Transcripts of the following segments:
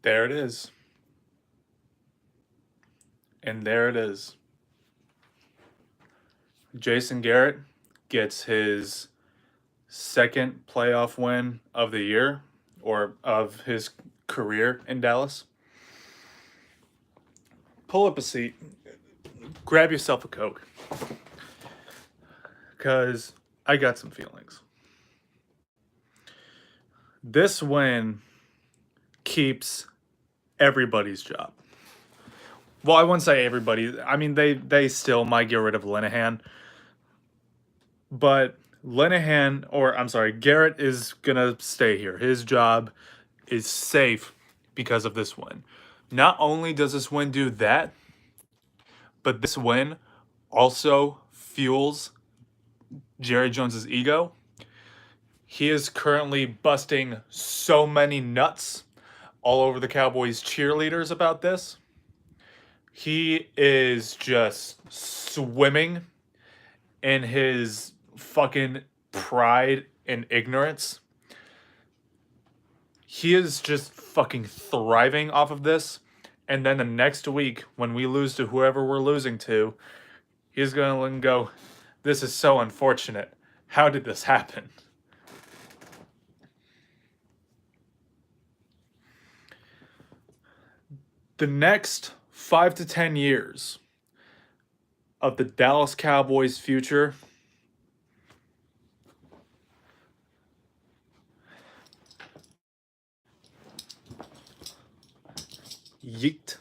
There it is. And there it is. Jason Garrett gets his second playoff win of the year or of his career in Dallas. Pull up a seat. Grab yourself a Coke. Because I got some feelings. This win keeps everybody's job. Well, I wouldn't say everybody. I mean, they still might get rid of Linehan. But Linehan, or I'm sorry, Garrett is going to stay here. His job is safe because of this win. Not only does this win do that, but this win also fuels Jerry Jones's ego. He is currently busting so many nuts all over the Cowboys cheerleaders about this. He is just swimming in his fucking pride and ignorance. He is just fucking thriving off of this. And then the next week, when we lose to whoever we're losing to, he's going to go, "This is so unfortunate. How did this happen?" The next 5 to 10 years of the Dallas Cowboys' future yeet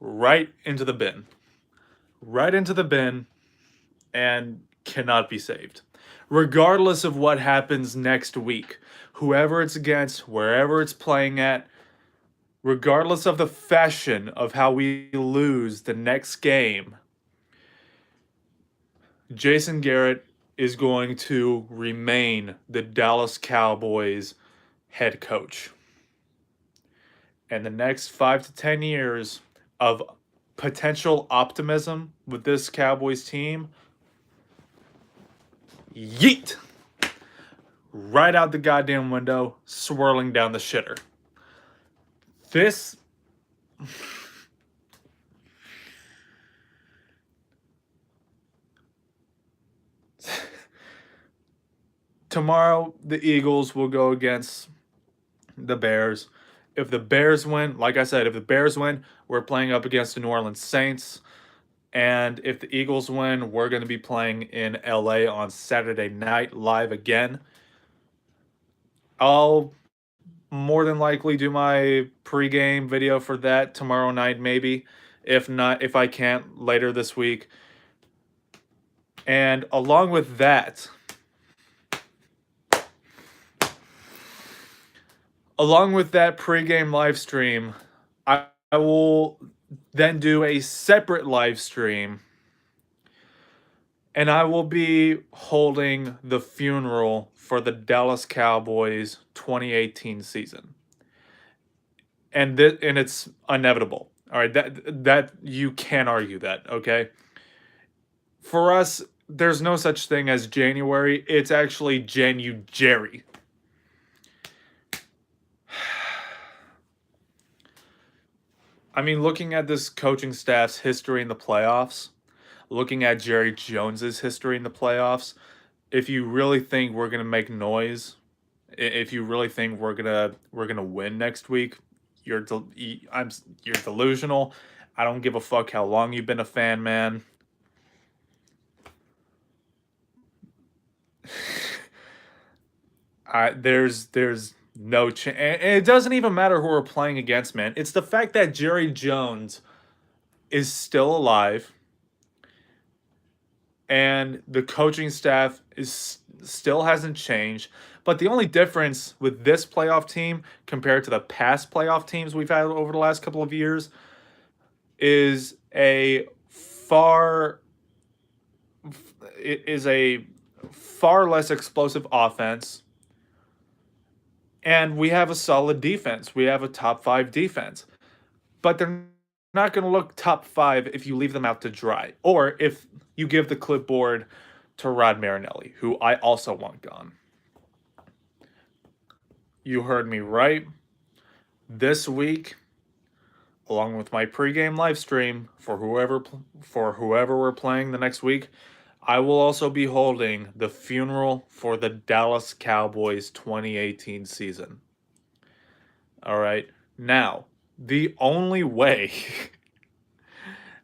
right into the bin. Right into the bin and cannot be saved. Regardless of what happens next week, whoever it's against, wherever it's playing at, regardless of the fashion of how we lose the next game, Jason Garrett is going to remain the Dallas Cowboys head coach. And the next 5 to 10 years of potential optimism with this Cowboys team, yeet! Right out the goddamn window, swirling down the shitter. This tomorrow the Eagles will go against the Bears. If the Bears win, like I said, if the Bears win, we're playing up against the New Orleans Saints. And if the Eagles win, we're going to be playing in LA on Saturday night live again. I'll more than likely do my pregame video for that tomorrow night, maybe. If not, if I can't, later this week. And along with that, pregame live stream, I will then do a separate live stream, and I will be holding the funeral for the Dallas Cowboys 2018 season. And it's inevitable. All right, that you can't argue that, okay? For us, there's no such thing as January. It's actually Janu-Jerry. I mean, looking at this coaching staff's history in the playoffs, looking at Jerry Jones's history in the playoffs, if you really think we're gonna make noise, if you really think we're gonna win next week, you're delusional. I don't give a fuck how long you've been a fan, man. There's no chance. And it doesn't even matter who we're playing against, man. It's the fact that Jerry Jones is still alive and the coaching staff still hasn't changed. But the only difference with this playoff team compared to the past playoff teams we've had over the last couple of years is a far less explosive offense. And we have a solid defense. We have a top 5 defense. But they're not going to look top 5 if you leave them out to dry. Or if you give the clipboard to Rod Marinelli, who I also want gone. You heard me right. This week, along with my pregame live stream for whoever we're playing the next week, I will also be holding the funeral for the Dallas Cowboys 2018 season. All right. Now, the only way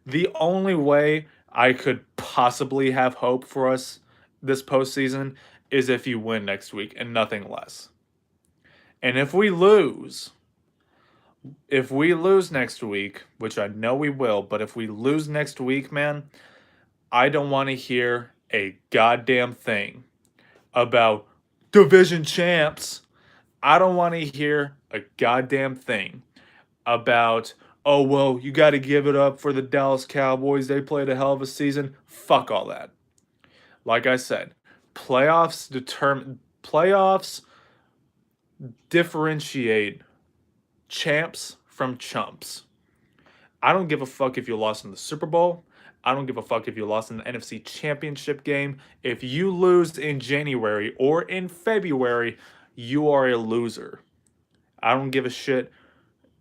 the only way I could possibly have hope for us this postseason is if you win next week and nothing less. And if we lose next week, which I know we will, but if we lose next week, man, I don't want to hear a goddamn thing about division champs. I don't want to hear a goddamn thing about, oh, well, you got to give it up for the Dallas Cowboys. They played a hell of a season. Fuck all that. Like I said, playoffs differentiate champs from chumps. I don't give a fuck if you lost in the Super Bowl. I don't give a fuck if you lost in the NFC Championship game. If you lose in January or in February, you are a loser. I don't give a shit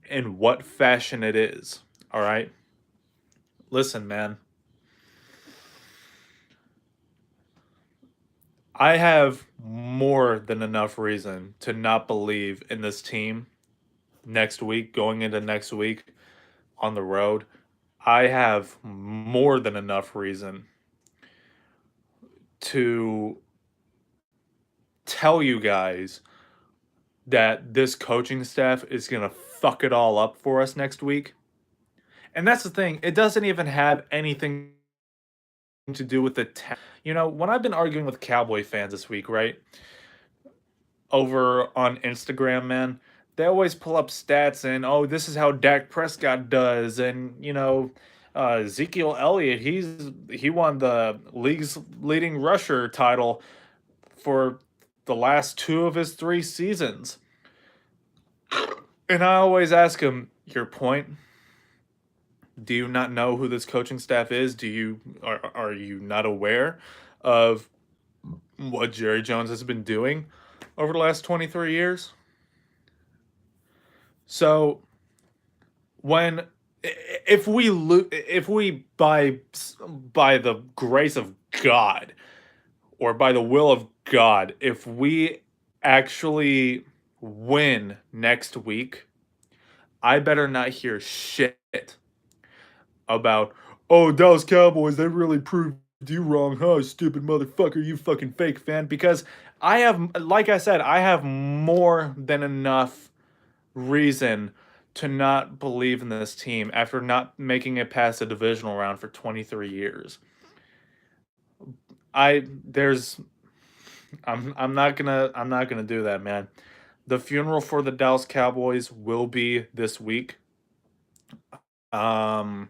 in what fashion it is. All right? Listen, man. I have more than enough reason to not believe in this team next week, going into next week on the road. I have more than enough reason to tell you guys that this coaching staff is going to fuck it all up for us next week. And that's the thing, it doesn't even have anything to do with the when I've been arguing with Cowboy fans this week, right? Over on Instagram, man, they always pull up stats and, oh, this is how Dak Prescott does, and Ezekiel Elliott, he won the league's leading rusher title for the last two of his three seasons. And I always ask him, your point? Do you not know who this coaching staff is? Are you not aware of what Jerry Jones has been doing over the last 23 years? So when if we by the grace of God or by the will of God, if we actually win next week, I better not hear shit about, oh, Dallas Cowboys, they really proved you wrong, huh, stupid motherfucker, you fucking fake fan. Because like I said, I have more than enough reason to not believe in this team after not making it past a divisional round for 23 years. I there's I'm not gonna do that, man. The funeral for the Dallas Cowboys will be this week. Um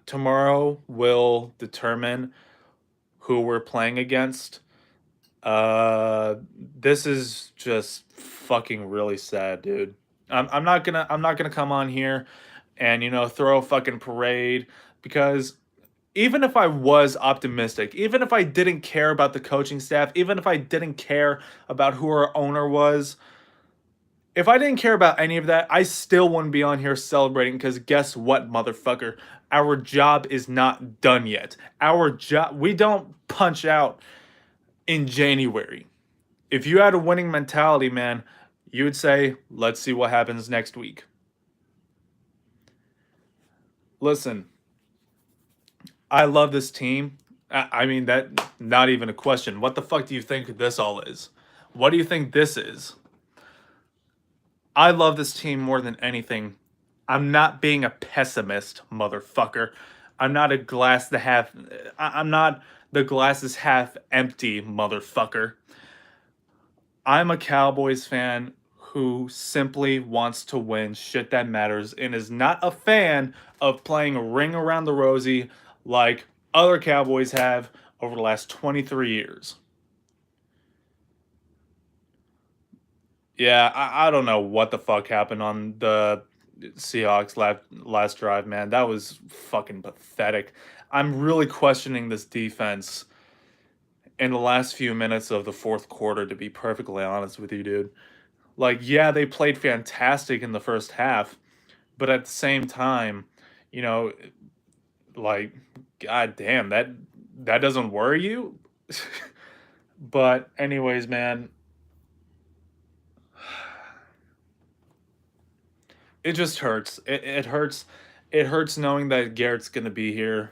Tomorrow will determine who we're playing against. This is just fucking really sad, dude. I'm not gonna come on here and throw a fucking parade, because even if I was optimistic, even if I didn't care about the coaching staff, even if I didn't care about who our owner was, if I didn't care about any of that, I still wouldn't be on here celebrating, because guess what, motherfucker? Our job is not done yet. We don't punch out in January. If you had a winning mentality, man, you would say, let's see what happens next week. Listen, I love this team. I mean, that not even a question. What the fuck do you think this all is? What do you think this is? I love this team more than anything. I'm not being a pessimist, motherfucker. I'm not a glass the half. I'm not the glass is half empty, motherfucker. I'm a Cowboys fan who simply wants to win shit that matters and is not a fan of playing a ring around the rosy like other Cowboys have over the last 23 years. Yeah, I don't know what the fuck happened on the Seahawks last drive, man. That was fucking pathetic. I'm really questioning this defense in the last few minutes of the fourth quarter, to be perfectly honest with you, dude. Like, yeah, they played fantastic in the first half, but at the same time, you know, like, god damn, that doesn't worry you? But anyways, man, it just hurts. It hurts. It hurts knowing that Garrett's gonna be here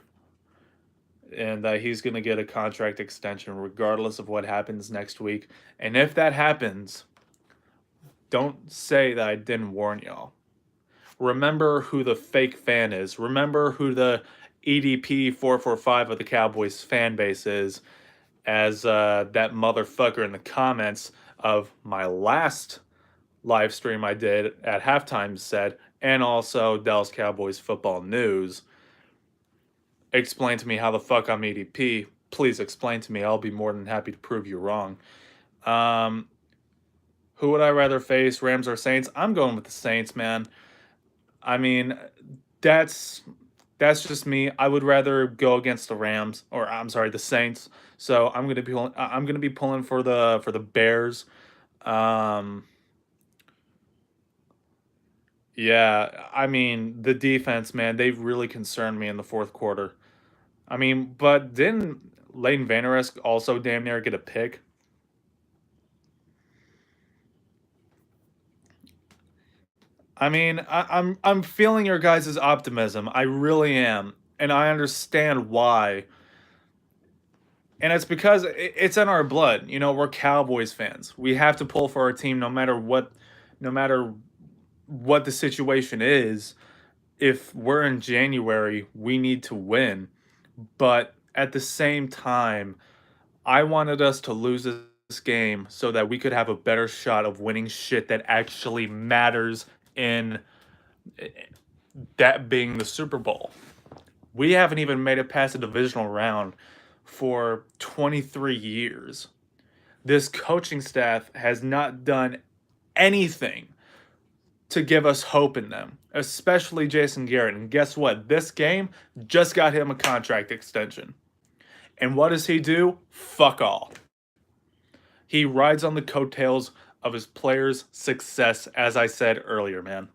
and that he's gonna get a contract extension regardless of what happens next week. And if that happens, don't say that I didn't warn y'all. Remember who the fake fan is. Remember who the EDP 445 of the Cowboys fan base is, as that motherfucker in the comments of my last live stream I did at halftime said, and also Dallas Cowboys football news. Explain to me how the fuck I'm EDP. Please explain to me. I'll be more than happy to prove you wrong. Who would I rather face, Rams or Saints? I'm going with the Saints, man. I mean, that's that's just me. I would rather go against the Rams, or I'm sorry, the Saints. So I'm gonna be pulling for the Bears. Um, yeah, I mean the defense, man, they've really concerned me in the fourth quarter. I mean, but didn't Leighton Vander Esch also damn near get a pick? I mean, I'm feeling your guys' optimism. I really am, and I understand why. And it's because it's in our blood. You know, we're Cowboys fans. We have to pull for our team no matter what the situation is. If we're in January, we need to win. But at the same time, I wanted us to lose this game so that we could have a better shot of winning shit that actually matters in that being the Super Bowl. We haven't even made it past the divisional round for 23 years. This coaching staff has not done anything to give us hope in them, especially Jason Garrett. And guess what? This game just got him a contract extension. And what does he do? Fuck all. He rides on the coattails of his players' success, as I said earlier, man.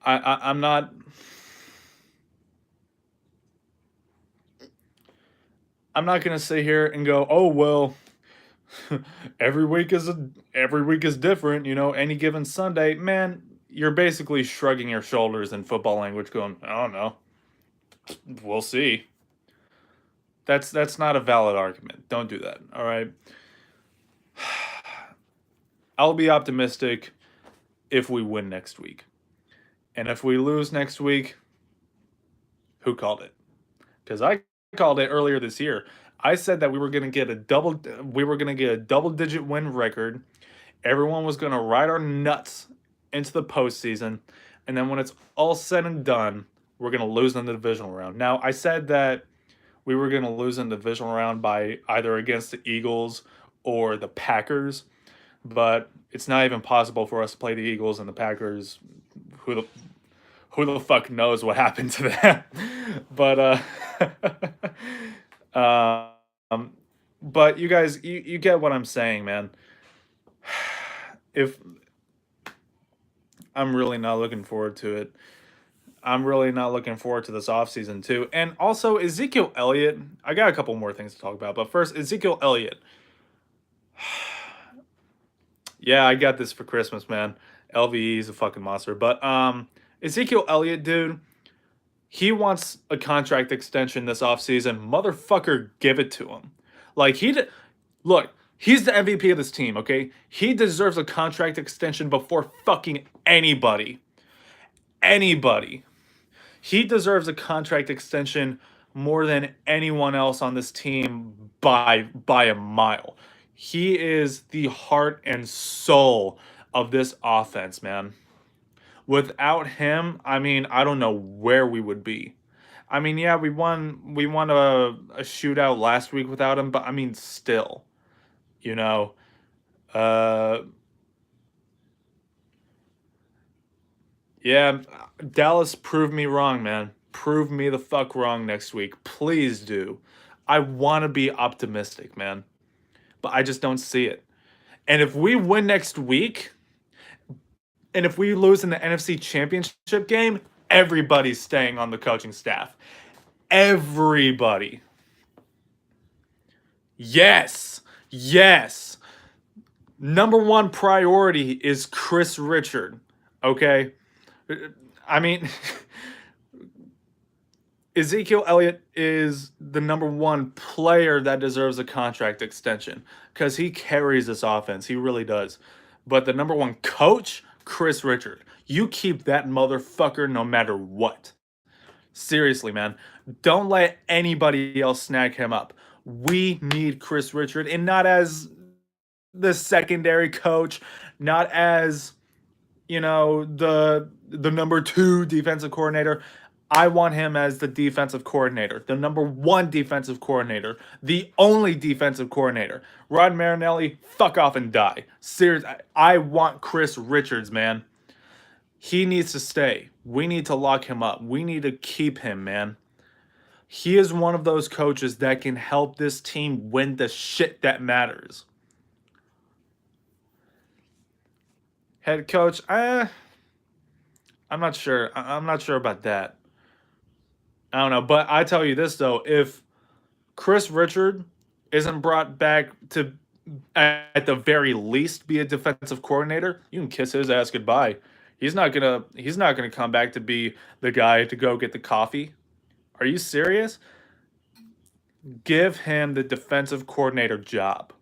I'm not. I'm not gonna sit here and go, oh well, every week is different. You know, any given Sunday, man, you're basically shrugging your shoulders in football language, going, I don't know, we'll see. That's not a valid argument. Don't do that. All right. I'll be optimistic if we win next week, and if we lose next week, who called it? Because I called it earlier this year. I said that we were gonna get a double digit win record. Everyone was gonna ride our nuts into the postseason, and then when it's all said and done, we're gonna lose in the divisional round. Now, I said that we were gonna lose in the divisional round by either against the Eagles or the Packers, but it's not even possible for us to play the Eagles and the Packers. Who the who the fuck knows what happened to that? But um, but you guys, you get what I'm saying, man. If I'm really not looking forward to it. I'm really not looking forward to this offseason too. And also Ezekiel Elliott, I got a couple more things to talk about, but first Ezekiel Elliott. Yeah, I got this for Christmas, man. LVE is a fucking monster. But Ezekiel Elliott, dude, he wants a contract extension this offseason. Motherfucker, give it to him. Like look, he's the MVP of this team, okay? He deserves a contract extension before fucking anybody. Anybody. He deserves a contract extension more than anyone else on this team by a mile. He is the heart and soul of this offense, man. Without him, I mean, I don't know where we would be. I mean, yeah, we won a shootout last week without him, but I mean still, you know, uh yeah, Dallas, prove me wrong, man. Prove me the fuck wrong next week. Please do. I want to be optimistic, man, but I just don't see it. And if we win next week, and if we lose in the NFC Championship game, everybody's staying on the coaching staff. Everybody. Yes. Yes. Number one priority is Chris Richard. Okay? I mean, Ezekiel Elliott is the number one player that deserves a contract extension because he carries this offense. He really does. But the number one coach, Chris Richard. You keep that motherfucker no matter what. Seriously, man. Don't let anybody else snag him up. We need Chris Richard, and not as the secondary coach, not as the number two defensive coordinator. I want him as the defensive coordinator, the number one defensive coordinator, the only defensive coordinator. Rod Marinelli, fuck off and die. Seriously, I want Chris Richards, man. He needs to stay. We need to lock him up. We need to keep him, man. He is one of those coaches that can help this team win the shit that matters. Head coach, I'm not sure. I'm not sure about that. I don't know, but I tell you this though, if Chris Richard isn't brought back to at the very least be a defensive coordinator, you can kiss his ass goodbye. He's not gonna come back to be the guy to go get the coffee. Are you serious? Give him the defensive coordinator job.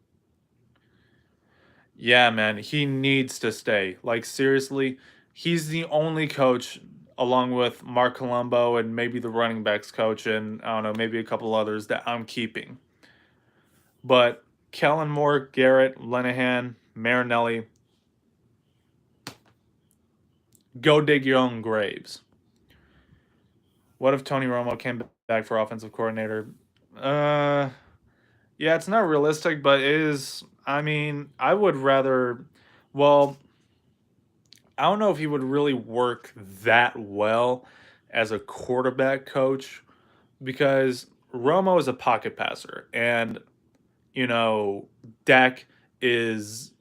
Yeah, man, he needs to stay. Like seriously, he's the only coach along with Mark Colombo and maybe the running backs coach and I don't know, maybe a couple others that I'm keeping. But Kellen Moore, Garrett, Linehan, Marinelli, go dig your own graves. What if Tony Romo came back for offensive coordinator? Uh, yeah, it's not realistic, but it is. I mean, I would rather. Well, I don't know if he would really work that well as a quarterback coach because Romo is a pocket passer, and you know, Dak is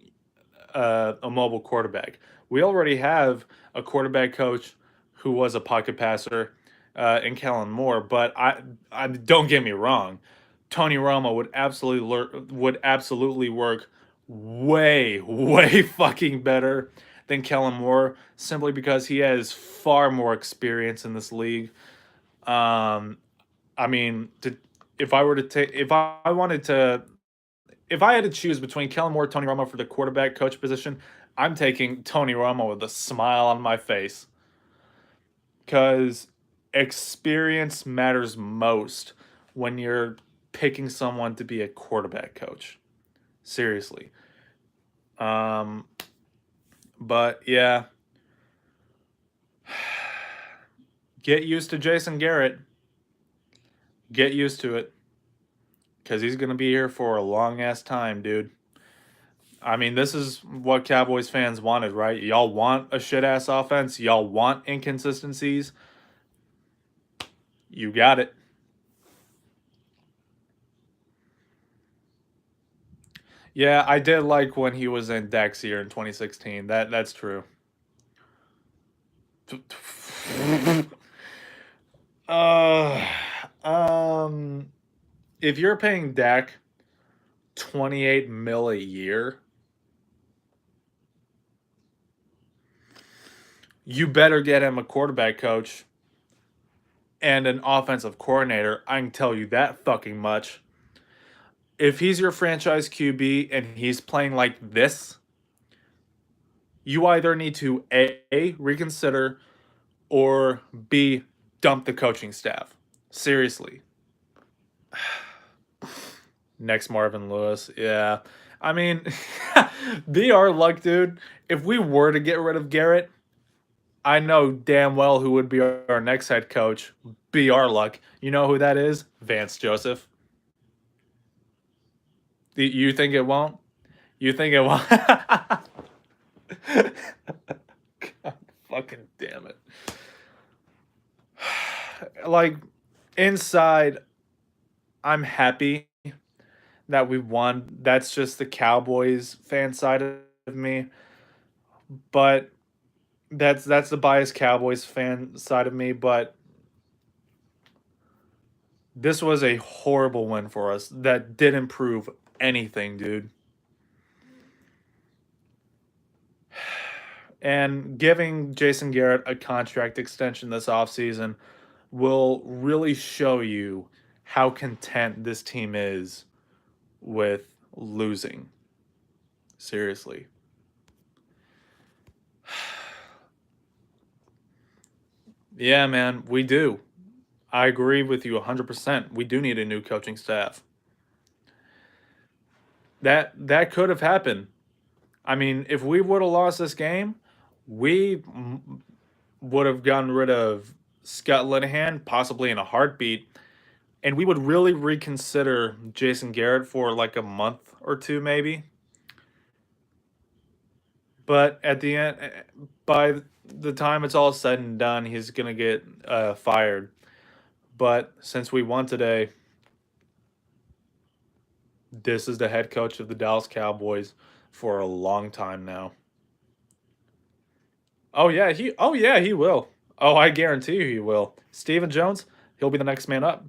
a mobile quarterback. We already have a quarterback coach who was a pocket passer in Kellen Moore, but I don't get me wrong, Tony Romo would absolutely work way fucking better than Kellen Moore simply because he has far more experience in this league. Um, I mean, if I were to take if I wanted to if I had to choose between Kellen Moore and Tony Romo for the quarterback coach position, I'm taking Tony Romo with a smile on my face because experience matters most when you're picking someone to be a quarterback coach. Seriously. Um, but yeah, get used to Jason Garrett. Get used to it because he's gonna be here for a long ass time, dude. I mean, this is what Cowboys fans wanted, right? Y'all want a shit ass offense. Y'all want inconsistencies. You got it. Yeah, I did like when he was in Dak's year in 2016. That's true. Uh, um, if you're paying Dak 28 mil a year, you better get him a quarterback coach and an offensive coordinator. I can tell you that fucking much. If he's your franchise QB and he's playing like this, you either need to A, reconsider, or B, dump the coaching staff. Seriously. Next Marvin Lewis. Yeah. I mean, be our luck, dude. If we were to get rid of Garrett, I know damn well who would be our next head coach. Be our luck. You know who that is? Vance Joseph. You think it won't? You think it won't? God fucking damn it. Like, inside, I'm happy that we won. That's just the Cowboys fan side of me. But that's the biased Cowboys fan side of me. But this was a horrible win for us that didn't prove anything, dude. And giving Jason Garrett a contract extension this offseason will really show you how content this team is with losing. Seriously. Yeah, man, we do. I agree with you 100%. We do need a new coaching staff. That could have happened. I mean, if we would have lost this game, we would have gotten rid of Scott Linehan possibly in a heartbeat, and we would really reconsider Jason Garrett for like a month or two, maybe. But at the end, by the time it's all said and done, he's gonna get fired. But since we won today, this is the head coach of the Dallas Cowboys for a long time now. Oh yeah, he will. Oh, I guarantee you he will. Stephen Jones, he'll be the next man up.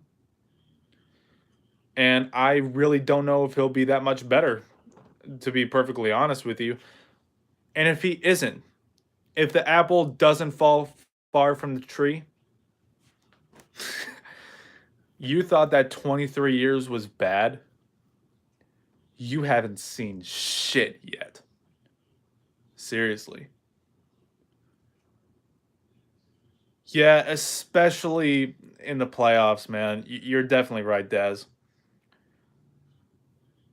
And I really don't know if he'll be that much better, to be perfectly honest with you. And if he isn't, if the apple doesn't fall far from the tree, you thought that 23 years was bad. You haven't seen shit yet. Seriously. Yeah, especially in the playoffs, man. You're definitely right, Daz.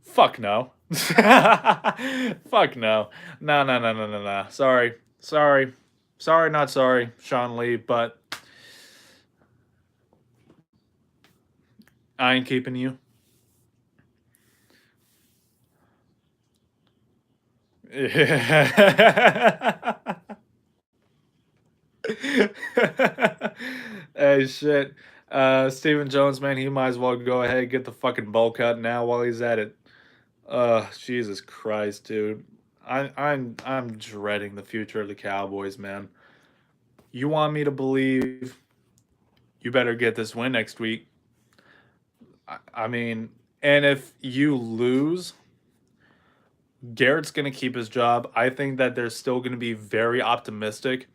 Fuck no. Fuck no. No, no, no, no, no, no. Sorry. Sorry. Sorry, not sorry, Sean Lee, but I ain't keeping you. Hey, shit. Stephen Jones, man, he might as well go ahead and get the fucking bowl cut now while he's at it. Jesus Christ, dude. I'm dreading the future of the Cowboys, man. You want me to believe you better get this win next week. I mean, and if you lose, Garrett's going to keep his job. I think that they're still going to be very optimistic.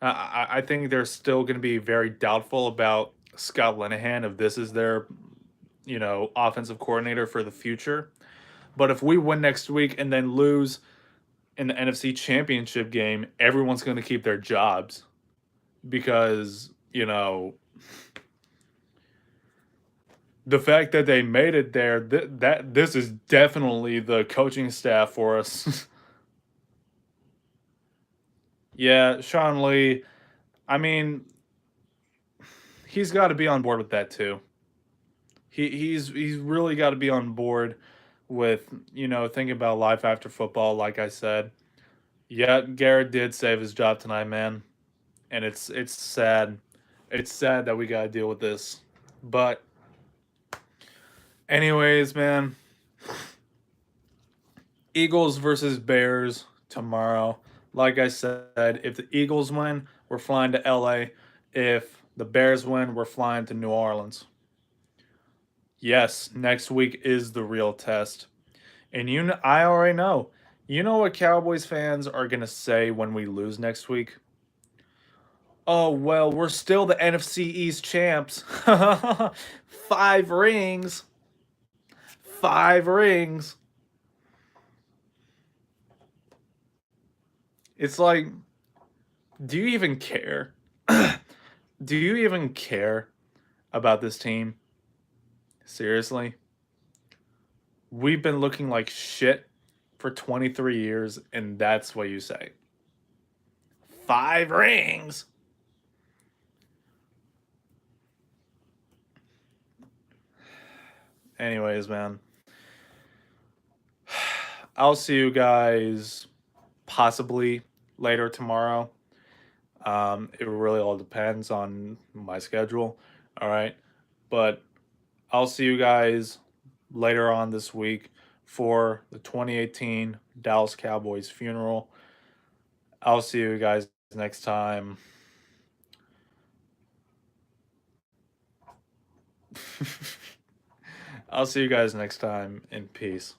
I think they're still going to be very doubtful about Scott Linehan if this is their, offensive coordinator for the future. But if we win next week and then lose in the NFC Championship game, everyone's going to keep their jobs because, the fact that they made it there, that this is definitely the coaching staff for us. Yeah, Sean Lee, I mean, he's got to be on board with that too. He's really got to be on board with, thinking about life after football, like I said. Yeah, Garrett did save his job tonight, man. And it's sad. It's sad that we got to deal with this. But anyways, man, Eagles versus Bears tomorrow. Like I said, if the Eagles win, we're flying to LA. If the Bears win, we're flying to New Orleans. Yes, next week is the real test. And I already know. You know what Cowboys fans are going to say when we lose next week? Oh, well, we're still the NFC East champs. 5 rings. 5 rings. It's like, do you even care? Do you even care about this team? Seriously? We've been looking like shit for 23 years, and that's what you say. 5 rings. Anyways, man. I'll see you guys possibly later tomorrow. It really all depends on my schedule. All right. But I'll see you guys later on this week for the 2018 Dallas Cowboys funeral. I'll see you guys next time. I'll see you guys next time, in peace.